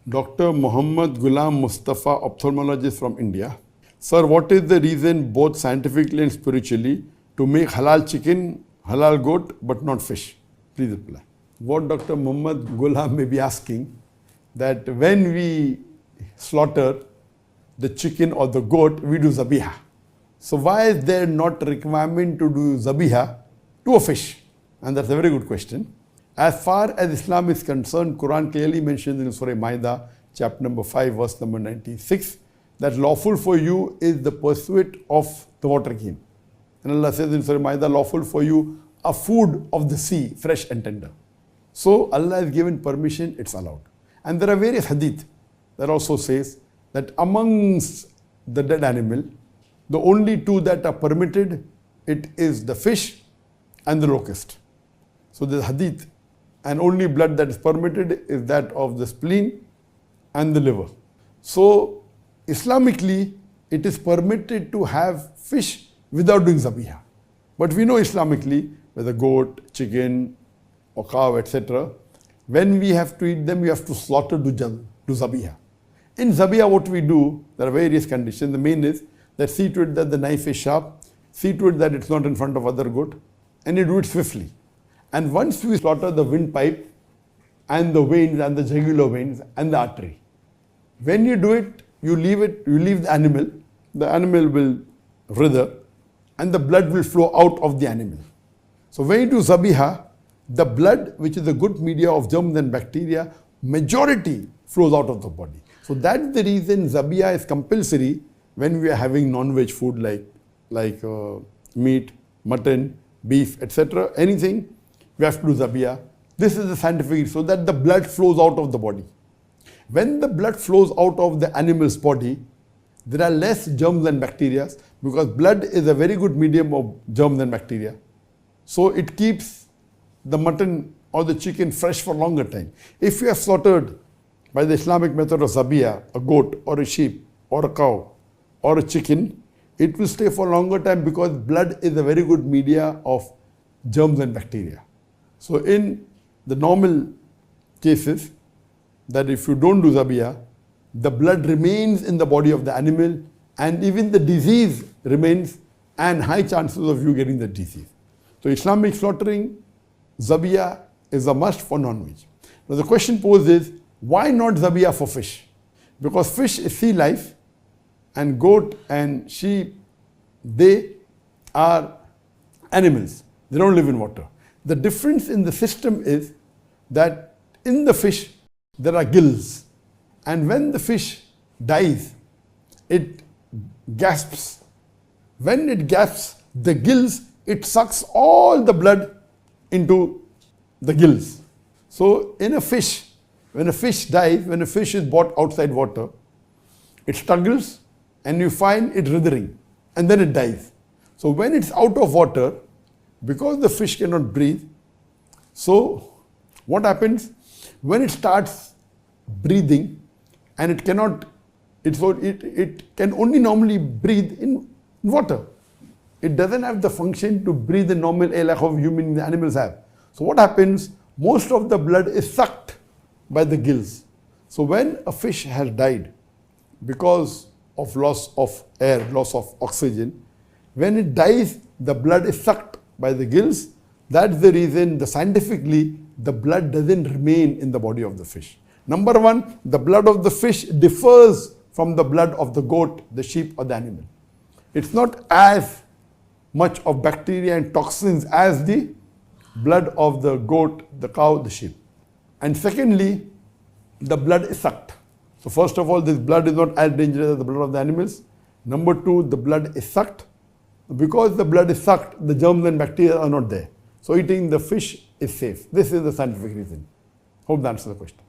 Dr. Muhammad Ghulam Mustafa, ophthalmologist from India. Sir, what is the reason both scientifically and spiritually to make halal chicken, halal goat, but not fish? Please reply. What Dr. Muhammad Ghulam may be asking, that when we slaughter the chicken or the goat, we do zabiha. So why is there not a requirement to do zabiha to a fish? And that's a very good question. As far as Islam is concerned, Quran clearly mentions in Surah Maida, chapter number 5, verse number 96, that lawful for you is the pursuit of the water game. And Allah says in Surah Maida, lawful for you a food of the sea, fresh and tender. So Allah has given permission, it's allowed. And there are various hadith that also says that amongst the dead animal, the only two that are permitted, it is the fish and the locust. So the hadith, and only blood that is permitted is that of the spleen and the liver. So Islamically, it is permitted to have fish without doing zabiha. But we know Islamically, whether goat, chicken or cow, etc., when we have to eat them, we have to slaughter, do zabiha. In zabiha, what we do, there are various conditions. The main is that see to it that the knife is sharp, see to it that it's not in front of other goat, and you do it swiftly. And once we slaughter the windpipe and the veins and the jugular veins and the artery, when you do it, you leave the animal will writhe and the blood will flow out of the animal. So when you do zabiha, the blood, which is a good media of germs and bacteria, majority flows out of the body. So that's the reason zabiha is compulsory when we are having non-veg food like meat, mutton, beef, etc. Anything, we have to do zabiha. This is the scientific, so that the blood flows out of the body. When the blood flows out of the animal's body, there are less germs and bacteria, because blood is a very good medium of germs and bacteria. So it keeps the mutton or the chicken fresh for longer time. If you have slaughtered by the Islamic method of zabiya, a goat or a sheep or a cow or a chicken, it will stay for a longer time because blood is a very good media of germs and bacteria. So in the normal cases, that if you don't do zabiya, the blood remains in the body of the animal and even the disease remains and high chances of you getting the disease. So Islamic slaughtering, zabiya is a must for non-veg. Now the question posed is, why not zabiya for fish? Because fish is sea life and goat and sheep, they are animals. They don't live in water. The difference in the system is that in the fish, there are gills. And when the fish dies, it gasps. When it gasps, the gills, it sucks all the blood into the gills. So in a fish, when a fish dies, when a fish is brought outside water, it struggles and you find it writhing and then it dies. So when it's out of water, because the fish cannot breathe, so what happens? When it starts breathing and it cannot, it can only normally breathe in water. It doesn't have the function to breathe the normal air like how human animals have. So what happens? Most of the blood is sucked by the gills. So when a fish has died because of loss of air, loss of oxygen, when it dies, the blood is sucked by the gills. That's the reason scientifically the blood doesn't remain in the body of the fish. Number one, the blood of the fish differs from the blood of the goat, the sheep or the animal. It's not as much of bacteria and toxins as the blood of the goat, the cow, the sheep. And secondly, the blood is sucked. So first of all, this blood is not as dangerous as the blood of the animals. Number two, the blood is sucked. Because the blood is sucked, the germs and bacteria are not there. So eating the fish is safe. This is the scientific reason. Hope that answers the question.